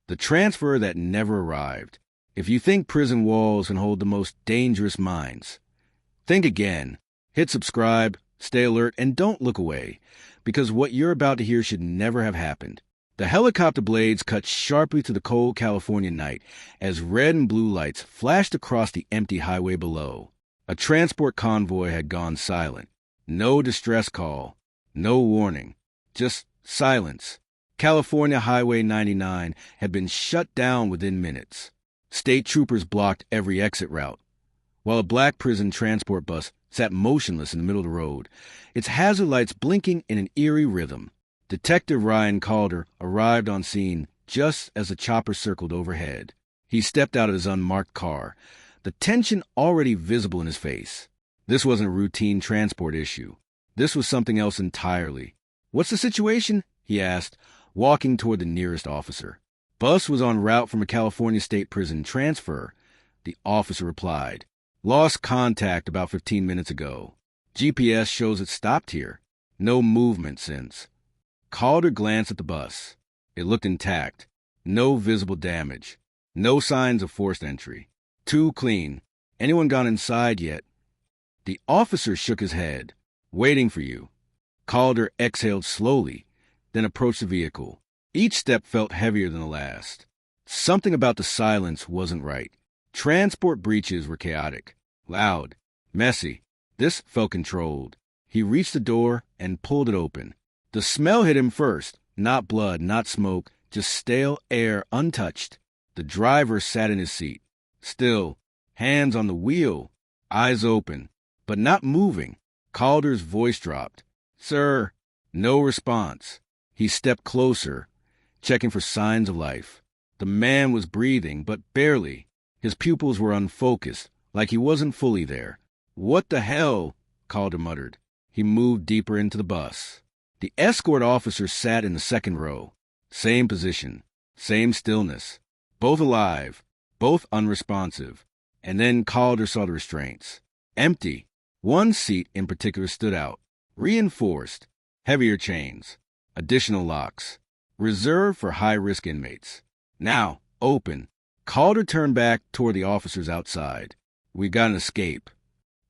The transfer that never arrived. If you think prison walls can hold the most dangerous minds, think again. Hit subscribe, stay alert, and don't look away, because what you're about to hear should never have happened. The helicopter blades cut sharply through the cold California night as red and blue lights flashed across the empty highway below. A transport convoy had gone silent. No distress call, no warning, just silence. California Highway 99 had been shut down within minutes. State troopers blocked every exit route, while a black prison transport bus sat motionless in the middle of the road, its hazard lights blinking in an eerie rhythm. Detective Ryan Calder arrived on scene just as the chopper circled overhead. He stepped out of his unmarked car, the tension already visible in his face. This wasn't a routine transport issue. This was something else entirely. "What's the situation?" he asked, walking toward the nearest officer. "Bus was en route from a California state prison transfer," the officer replied. "Lost contact about 15 minutes ago. GPS shows it stopped here. No movement since." Calder glanced at the bus. It looked intact. No visible damage. No signs of forced entry. Too clean. "Anyone gone inside yet?" The officer shook his head. "Waiting for you." Calder exhaled slowly, then approached the vehicle. Each step felt heavier than the last. Something about the silence wasn't right. Transport breaches were chaotic, loud, messy. This felt controlled. He reached the door and pulled it open. The smell hit him first. Not blood, not smoke, just stale air untouched. The driver sat in his seat, still, hands on the wheel, eyes open, but not moving. Calder's voice dropped. "Sir." No response. He stepped closer, checking for signs of life. The man was breathing, but barely. His pupils were unfocused, like he wasn't fully there. "What the hell?" Calder muttered. He moved deeper into the bus. The escort officer sat in the second row. Same position, same stillness. Both alive, both unresponsive. And then Calder saw the restraints. Empty. One seat in particular stood out. Reinforced. Heavier chains. Additional locks. Reserved for high-risk inmates. Now, open. Calder turned back toward the officers outside. "We got an escape."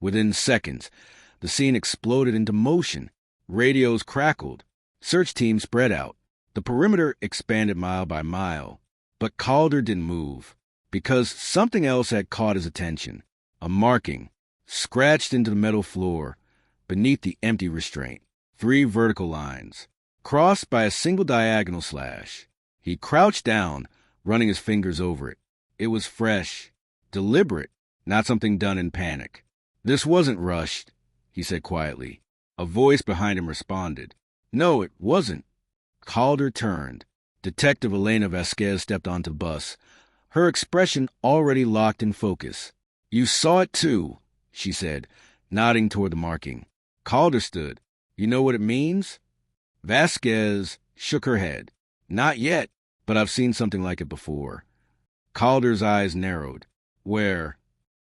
Within seconds, the scene exploded into motion. Radios crackled. Search teams spread out. The perimeter expanded mile by mile. But Calder didn't move, because something else had caught his attention. A marking, scratched into the metal floor, beneath the empty restraint. 3 vertical lines, crossed by a single diagonal slash. He crouched down, running his fingers over it. It was fresh, deliberate, not something done in panic. "This wasn't rushed," he said quietly. A voice behind him responded. "No, it wasn't." Calder turned. Detective Elena Vasquez stepped onto the bus, her expression already locked in focus. "You saw it too," she said, nodding toward the marking. Calder stood. "You know what it means?" Vasquez shook her head. "Not yet, but I've seen something like it before." Calder's eyes narrowed. "Where?"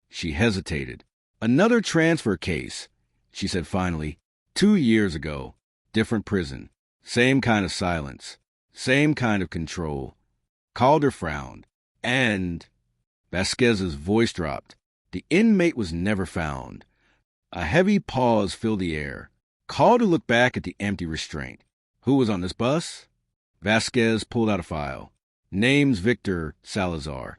She hesitated. "Another transfer case," she said finally. 2 years ago. Different prison. Same kind of silence. Same kind of control." Calder frowned. "And..." Vasquez's voice dropped. "The inmate was never found." A heavy pause filled the air. Calder looked back at the empty restraint. "Who was on this bus?" Vasquez pulled out a file. "Name's Victor Salazar."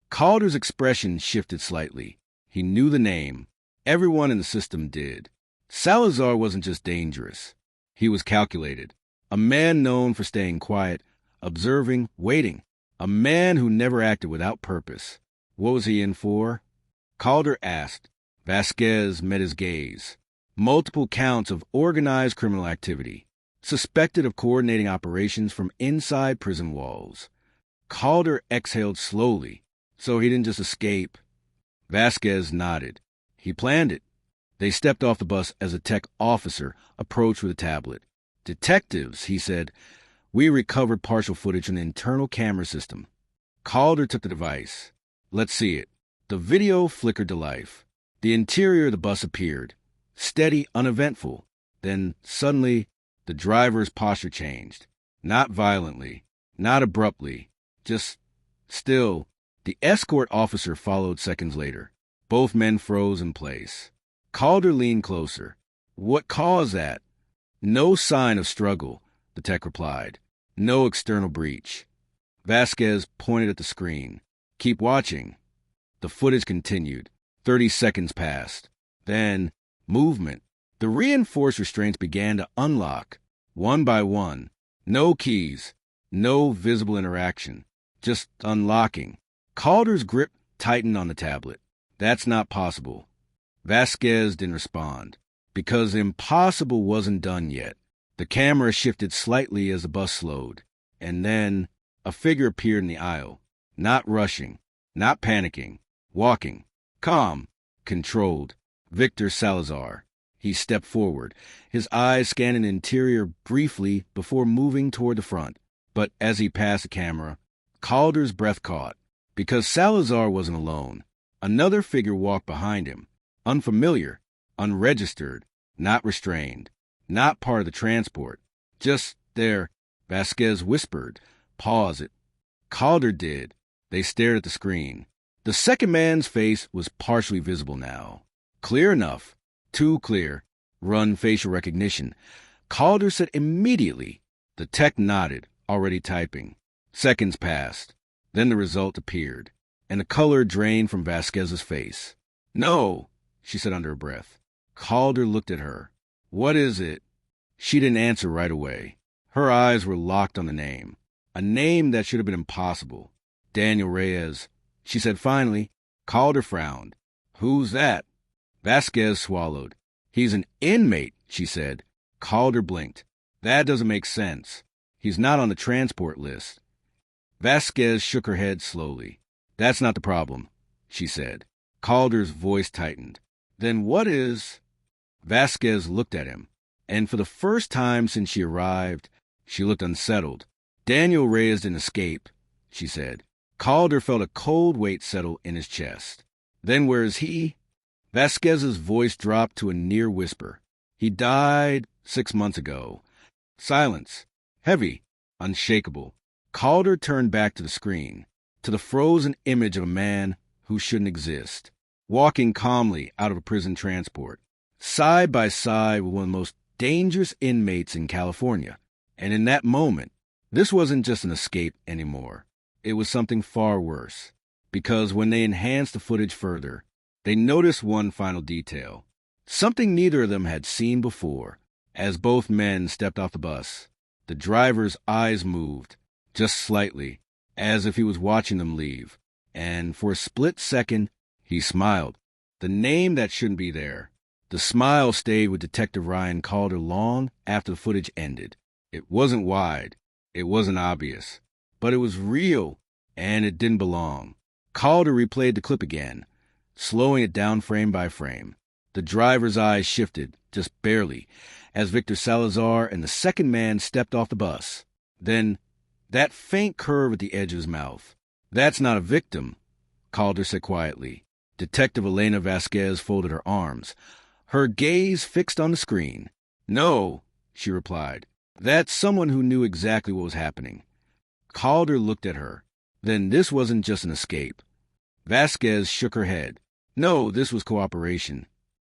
Calder's expression shifted slightly. He knew the name. Everyone in the system did. Salazar wasn't just dangerous. He was calculated. A man known for staying quiet, observing, waiting. A man who never acted without purpose. What was he in for? Calder asked. Vasquez met his gaze. Multiple counts of organized criminal activity. Suspected of coordinating operations from inside prison walls. Calder exhaled slowly, so he didn't just escape. Vasquez nodded. He planned it. They stepped off the bus as a tech officer approached with a tablet. "Detectives," he said, "we recovered partial footage from the internal camera system." Calder took the device. "Let's see it." The video flickered to life. The interior of the bus appeared. Steady, uneventful. Then, suddenly, the driver's posture changed. Not violently, not abruptly, Just still. The escort officer followed seconds later. Both men froze in place. Calder leaned closer. What caused that? No sign of struggle, the tech replied. No external breach. Vasquez pointed at the screen. Keep watching. The footage continued. 30 seconds passed. Then, movement. The reinforced restraints began to unlock, one by one. No keys. No visible interaction. Just unlocking. Calder's grip tightened on the tablet. That's not possible. Vasquez didn't respond, because impossible wasn't done yet. The camera shifted slightly as the bus slowed, and then a figure appeared in the aisle. Not rushing, not panicking, walking, calm, controlled. Victor Salazar. He stepped forward, his eyes scanning the interior briefly before moving toward the front. But as he passed the camera, Calder's breath caught. Because Salazar wasn't alone. Another figure walked behind him. Unfamiliar, unregistered, not restrained, not part of the transport. Just there, Vasquez whispered. Pause it. Calder did. They stared at the screen. The second man's face was partially visible now. Clear enough. Too clear. Run facial recognition. Calder said immediately. The tech nodded, already typing. Seconds passed. Then the result appeared, and the color drained from Vasquez's face. No, she said under her breath. Calder looked at her. What is it? She didn't answer right away. Her eyes were locked on the name. A name that should have been impossible. Daniel Reyes. She said finally. Calder frowned. Who's that? Vasquez swallowed. He's an inmate, she said. Calder blinked. That doesn't make sense. He's not on the transport list. Vasquez shook her head slowly. That's not the problem, she said. Calder's voice tightened. Then what is... Vasquez looked at him, and for the first time since she arrived, she looked unsettled. Daniel Reyes didn't escape, she said. Calder felt a cold weight settle in his chest. Then where is he? Vasquez's voice dropped to a near whisper. He died 6 months ago. Silence. Heavy. Unshakable. Calder turned back to the screen, to the frozen image of a man who shouldn't exist, walking calmly out of a prison transport, side by side with one of the most dangerous inmates in California. And in that moment, this wasn't just an escape anymore. It was something far worse, because when they enhanced the footage further, they noticed one final detail, something neither of them had seen before. As both men stepped off the bus, the driver's eyes moved, just slightly, as if he was watching them leave, and for a split second, he smiled. The name that shouldn't be there. The smile stayed with Detective Ryan Calder long after the footage ended. It wasn't wide, it wasn't obvious, but it was real, and it didn't belong. Calder replayed the clip again, slowing it down frame by frame. The driver's eyes shifted, just barely, as Victor Salazar and the second man stepped off the bus. Then, that faint curve at the edge of his mouth. That's not a victim, Calder said quietly. Detective Elena Vasquez folded her arms, her gaze fixed on the screen. No, she replied. That's someone who knew exactly what was happening. Calder looked at her. Then this wasn't just an escape. Vasquez shook her head. No, this was cooperation.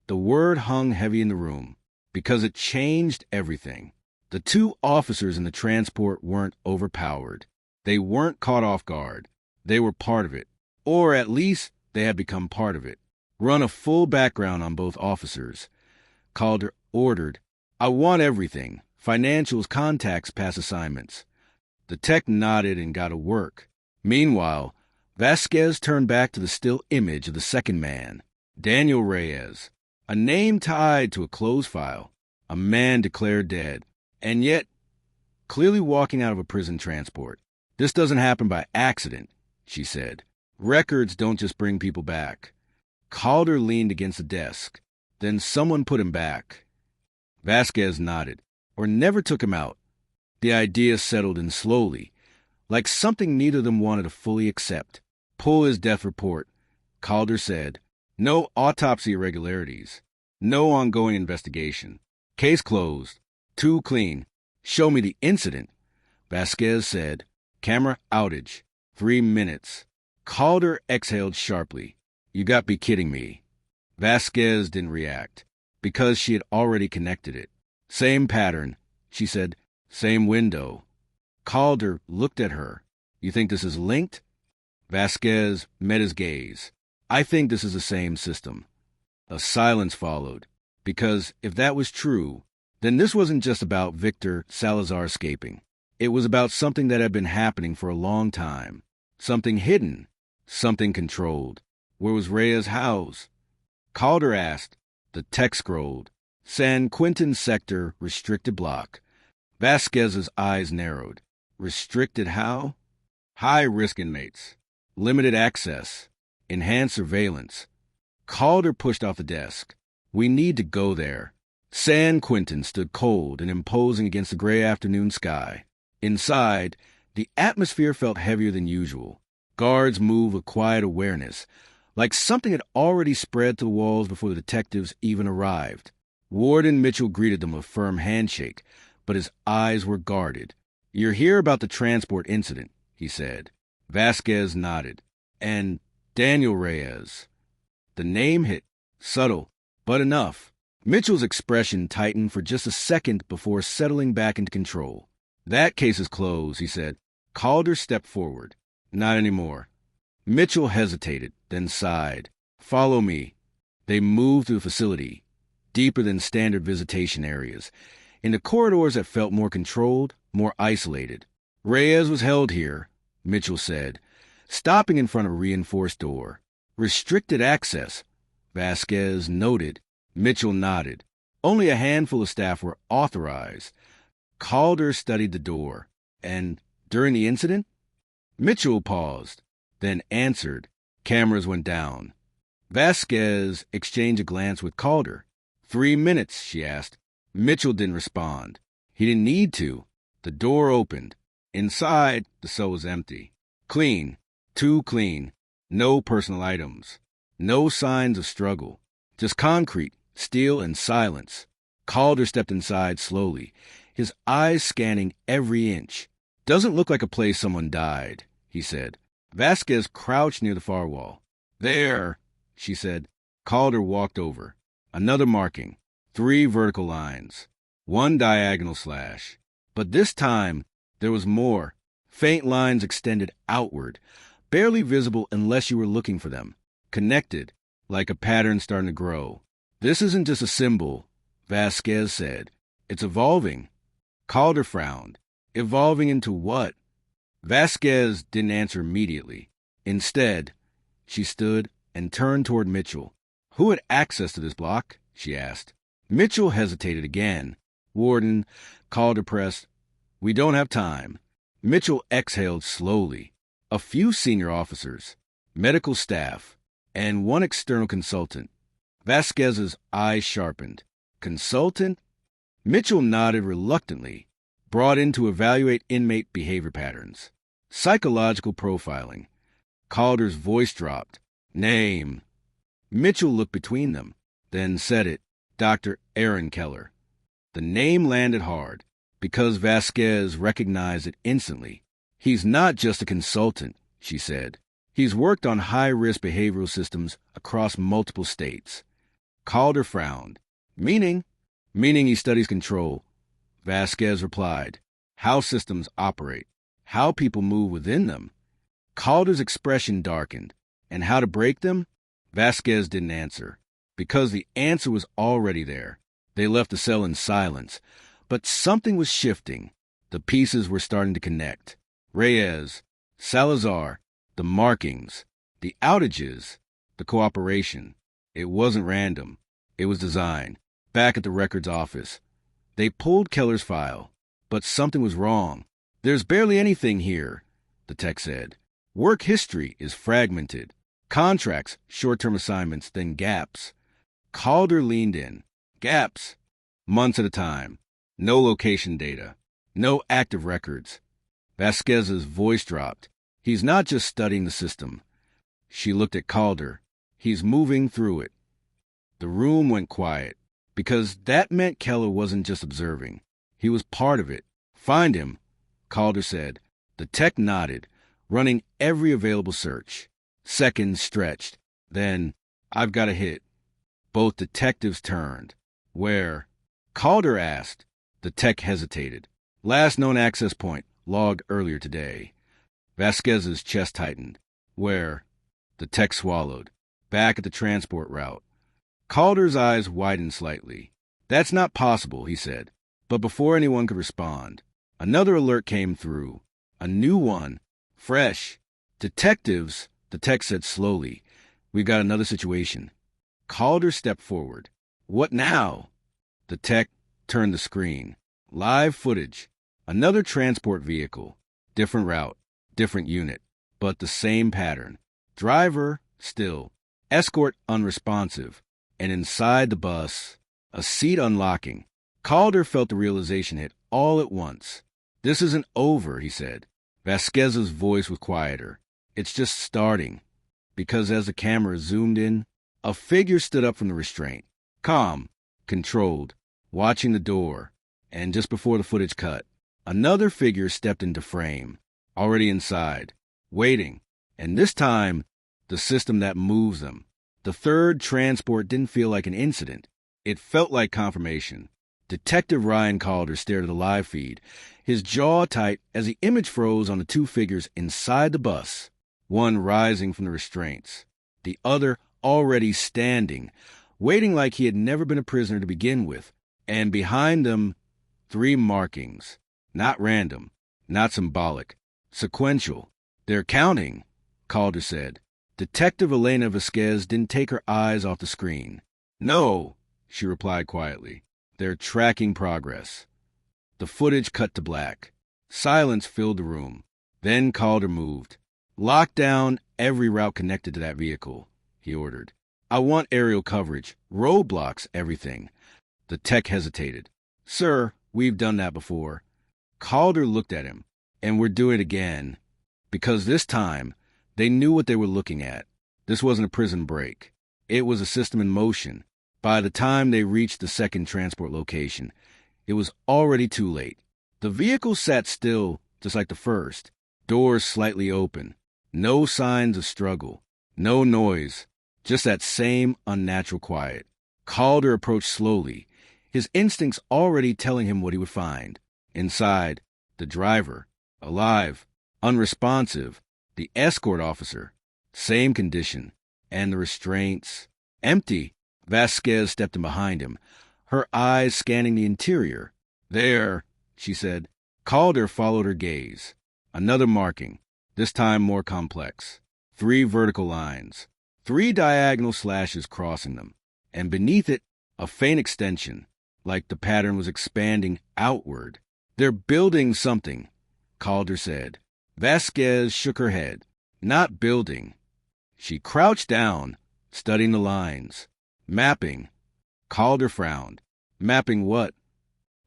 The word hung heavy in the room, because it changed everything. The two officers in the transport weren't overpowered. They weren't caught off guard. They were part of it. Or at least they had become part of it. Run a full background on both officers. Calder ordered. I want everything. Financials, contacts, past assignments. The tech nodded and got to work. Meanwhile, Vasquez turned back to the still image of the second man, Daniel Reyes, a name tied to a closed file, a man declared dead, and yet clearly walking out of a prison transport. This doesn't happen by accident, she said. Records don't just bring people back. Calder leaned against the desk. Then someone put him back. Vasquez nodded, or never took him out. The idea settled in slowly, like something neither of them wanted to fully accept. Pull his death report, Calder said. No autopsy irregularities. No ongoing investigation. Case closed. Too clean. Show me the incident, Vasquez said. Camera outage. 3 minutes. Calder exhaled sharply. You got to be kidding me. Vasquez didn't react, because she had already connected it. Same pattern, she said. Same window. Calder looked at her. You think this is linked? Vasquez met his gaze. I think this is the same system. A silence followed, because if that was true, then this wasn't just about Victor Salazar escaping. It was about something that had been happening for a long time. Something hidden. Something controlled. Where was Reyes housed? Calder asked. The text scrolled. San Quentin Sector Restricted Block. Vasquez's eyes narrowed. Restricted how? High-risk inmates. Limited access. Enhanced surveillance. Calder pushed off the desk. We need to go there. San Quentin stood cold and imposing against the gray afternoon sky. Inside, the atmosphere felt heavier than usual. Guards moved with quiet awareness, like something had already spread to the walls before the detectives even arrived. Warden Mitchell greeted them with a firm handshake, but his eyes were guarded. You're here about the transport incident, he said. Vasquez nodded. And Daniel Reyes. The name hit. Subtle, but enough. Mitchell's expression tightened for just a second before settling back into control. That case is closed, he said. Calder stepped forward. Not anymore. Mitchell hesitated, then sighed. Follow me. They moved through the facility, deeper than standard visitation areas, into corridors that felt more controlled, more isolated. Reyes was held here, Mitchell said, stopping in front of a reinforced door. Restricted access, Vasquez noted. Mitchell nodded. Only a handful of staff were authorized. Calder studied the door. And during the incident? Mitchell paused, then answered. Cameras went down. Vasquez exchanged a glance with Calder. 3 minutes, she asked. Mitchell didn't respond. He didn't need to. The door opened. Inside, the cell was empty. Clean. Too clean. No personal items. No signs of struggle. Just concrete, steel, and silence. Calder stepped inside slowly, his eyes scanning every inch. Doesn't look like a place someone died, he said. Vasquez crouched near the far wall. There, she said. Calder walked over. Another marking. 3 vertical lines. 1 diagonal slash. But this time, there was more. Faint lines extended outward, barely visible unless you were looking for them. Connected, like a pattern starting to grow. This isn't just a symbol, Vasquez said. It's evolving. Calder frowned. Evolving into what? Vasquez didn't answer immediately. Instead, she stood and turned toward Mitchell. Who had access to this block? She asked. Mitchell hesitated again. Warden, Calder pressed. We don't have time. Mitchell exhaled slowly. A few senior officers, medical staff, and 1 external consultant. Vasquez's eyes sharpened. Consultant? Mitchell nodded reluctantly. Brought in to evaluate inmate behavior patterns. Psychological profiling. Calder's voice dropped. Name. Mitchell looked between them, then said it. Dr. Aaron Keller. The name landed hard, because Vasquez recognized it instantly. He's not just a consultant, she said. He's worked on high-risk behavioral systems across multiple states. Calder frowned. Meaning? Meaning he studies control. Vasquez replied. How systems operate. How people move within them. Calder's expression darkened. And how to break them? Vasquez didn't answer. Because the answer was already there. They left the cell in silence. But something was shifting. The pieces were starting to connect. Reyes, Salazar, the markings, the outages, the cooperation. It wasn't random. It was design. Back at the records office, they pulled Keller's file. But something was wrong. There's barely anything here, the tech said. Work history is fragmented. Contracts, short-term assignments, then gaps. Calder leaned in. Gaps. Months at a time. No location data. No active records. Vasquez's voice dropped. He's not just studying the system. She looked at Calder. He's moving through it. The room went quiet, because that meant Keller wasn't just observing. He was part of it. Find him, Calder said. The tech nodded. running every available search. Seconds stretched. Then, "I've got a hit." Both detectives turned. "Where?" Calder asked. The tech hesitated. "Last known access point, logged earlier today." Vasquez's chest tightened. "Where?" The tech swallowed. "Back at the transport route." Calder's eyes widened slightly. "That's not possible," he said. But before anyone could respond, another alert came through. A new one. Fresh. "Detectives," the tech said slowly. "We've got another situation." Calder stepped forward. "What now?" The tech turned the screen. Live footage. Another transport vehicle. Different route. Different unit. But the same pattern. Driver, still. Escort, unresponsive. And inside the bus, a seat unlocking. Calder felt the realization hit all at once. "This isn't over," he said. Vasquez's voice was quieter. "It's just starting." Because as the camera zoomed in, a figure stood up from the restraint. Calm, controlled, watching the door. And just before the footage cut, another figure stepped into frame, already inside, waiting. And this time, the system that moves them. The third transport didn't feel like an incident. It felt like confirmation. Detective Ryan Calder stared at the live feed, his jaw tight as the image froze on the two figures inside the bus, one rising from the restraints, the other already standing, waiting like he had never been a prisoner to begin with, and behind them, 3 markings. Not random, not symbolic, sequential. "They're counting," Calder said. Detective Elena Vasquez didn't take her eyes off the screen. "No," she replied quietly. "They're tracking progress." The footage cut to black. Silence filled the room. Then Calder moved. "Lock down every route connected to that vehicle," he ordered. "I want aerial coverage, roadblocks, everything." The tech hesitated. "Sir, we've done that before." Calder looked at him. "And we're doing it again." Because this time, they knew what they were looking at. This wasn't a prison break. It was a system in motion. By the time they reached the second transport location, it was already too late. The vehicle sat still, just like the first, doors slightly open. No signs of struggle. No noise. Just that same unnatural quiet. Calder approached slowly, his instincts already telling him what he would find. Inside, the driver, alive, unresponsive, the escort officer, same condition, and the restraints, empty. Vasquez stepped in behind him, her eyes scanning the interior. "There," she said. Calder followed her gaze. Another marking, this time more complex. 3 vertical lines, 3 diagonal slashes crossing them, and beneath it, a faint extension, like the pattern was expanding outward. "They're building something," Calder said. Vasquez shook her head. "Not building." She crouched down, studying the lines. "Mapping." Calder frowned. "Mapping what?"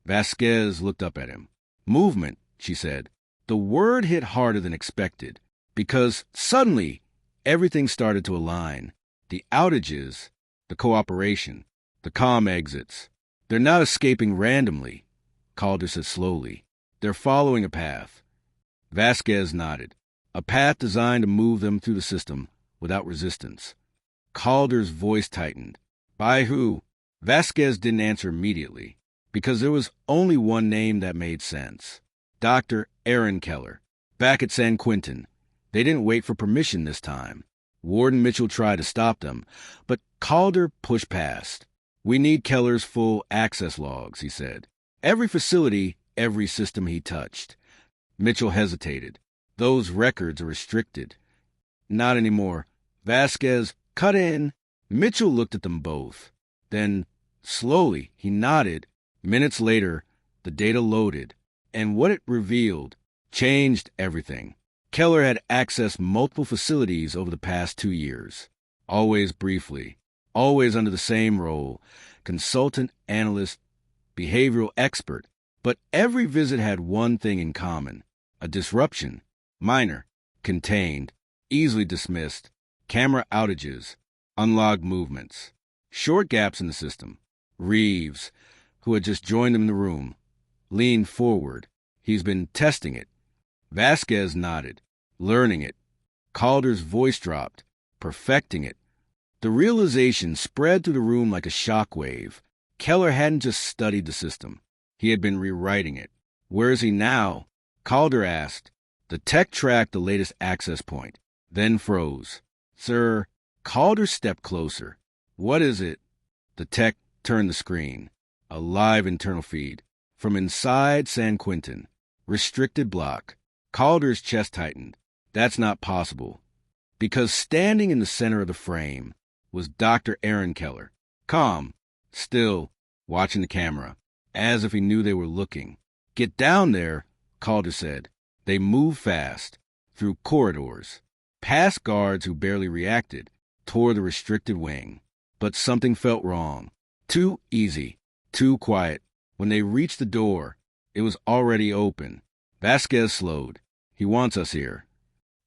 Vasquez looked up at him. "Movement," she said. The word hit harder than expected, because suddenly everything started to align. The outages, the cooperation, the comm exits. "They're not escaping randomly," Calder said slowly. "They're following a path." Vasquez nodded. "A path designed to move them through the system without resistance." Calder's voice tightened. "By who?" Vasquez didn't answer immediately, because there was only one name that made sense. Dr. Aaron Keller, back at San Quentin. They didn't wait for permission this time. Warden Mitchell tried to stop them, but Calder pushed past. "We need Keller's full access logs," he said. "Every facility, every system he touched." Mitchell hesitated. "Those records are restricted." "Not anymore." Vasquez cut in. Mitchell looked at them both. Then, slowly, he nodded. Minutes later, the data loaded, and what it revealed changed everything. Keller had accessed multiple facilities over the past 2 years, always briefly, always under the same role, consultant, analyst, behavioral expert. But every visit had one thing in common: a disruption, minor, contained, easily dismissed, camera outages, unlogged movements, short gaps in the system. Reeves, who had just joined them in the room, leaned forward. "He's been testing it." Vasquez nodded. learning it. Calder's voice dropped, perfecting it. The realization spread through the room like a shockwave. Keller hadn't just studied the system. He had been rewriting it. Where is he now? Calder asked. The tech tracked the latest access point, then froze. Sir, Calder stepped closer. What is it? The tech turned the screen. A live internal feed. From inside San Quentin. Restricted block. Calder's chest tightened. That's not possible. Because standing in the center of the frame was Dr. Aaron Keller. Calm, still, watching the camera, as if he knew they were looking. Get down there, Calder said. They moved fast, through corridors, past guards who barely reacted, toward the restricted wing. But something felt wrong. Too easy, too quiet. When they reached the door, it was already open. Vasquez slowed. He wants us here.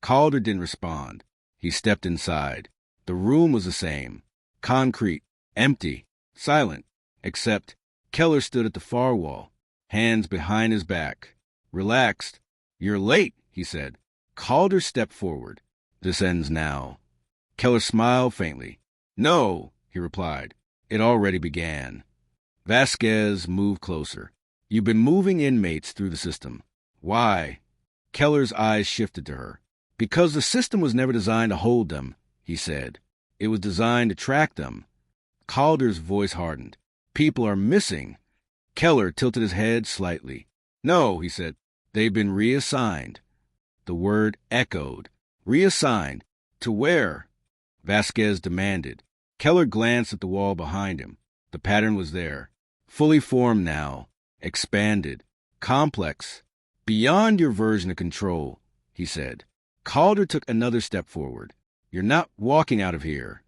Calder didn't respond. He stepped inside. The room was the same. Concrete, empty, silent, except Keller stood at the far wall, hands behind his back. Relaxed. You're late, he said. Calder stepped forward. This ends now. Keller smiled faintly. No, he replied. It already began. Vasquez moved closer. You've been moving inmates through the system. Why? Keller's eyes shifted to her. Because the system was never designed to hold them, he said. It was designed to track them. Calder's voice hardened. People are missing. Keller tilted his head slightly. No, he said. They've been reassigned. The word echoed. Reassigned. To where? Vasquez demanded. Keller glanced at the wall behind him. The pattern was there. Fully formed now. Expanded. Complex. Beyond your version of control, he said. Calder took another step forward. You're not walking out of here.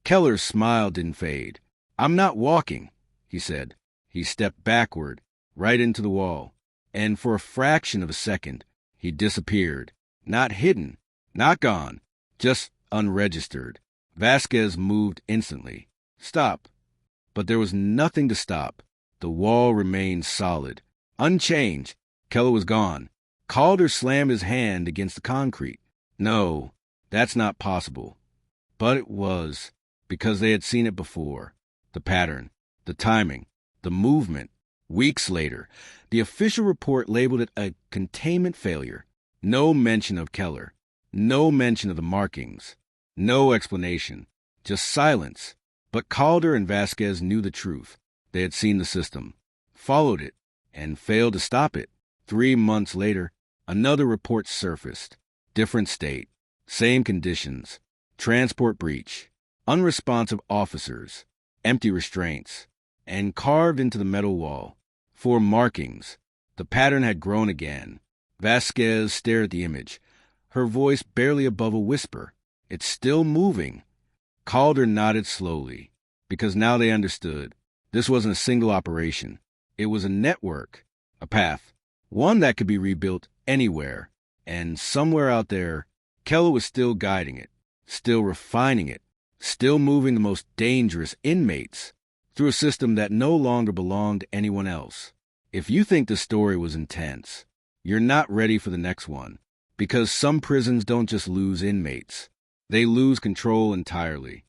Keller's smile didn't fade. I'm not walking, he said. He stepped backward, right into the wall. And for a fraction of a second, he disappeared. Not hidden, not gone, just unregistered. Vasquez moved instantly. Stop. But there was nothing to stop. The wall remained solid. Unchanged. Keller was gone. Calder slammed his hand against the concrete. No, that's not possible. But it was, because they had seen it before. The pattern, the timing, the movement. Weeks later, the official report labeled it a containment failure. No mention of Keller. No mention of the markings. No explanation. Just silence. But Calder and Vasquez knew the truth. They had seen the system, followed it, and failed to stop it. 3 months later, another report surfaced. Different state. Same conditions. Transport breach. Unresponsive officers. Empty restraints. And carved into the metal wall. 4 markings. The pattern had grown again. Vasquez stared at the image, her voice barely above a whisper. It's still moving. Calder nodded slowly, because now they understood. This wasn't a single operation. It was a network, a path, one that could be rebuilt anywhere. And somewhere out there, Keller was still guiding it, still refining it, still moving the most dangerous inmates through a system that no longer belonged to anyone else. If you think the story was intense, you're not ready for the next one, because some prisons don't just lose inmates. They lose control entirely.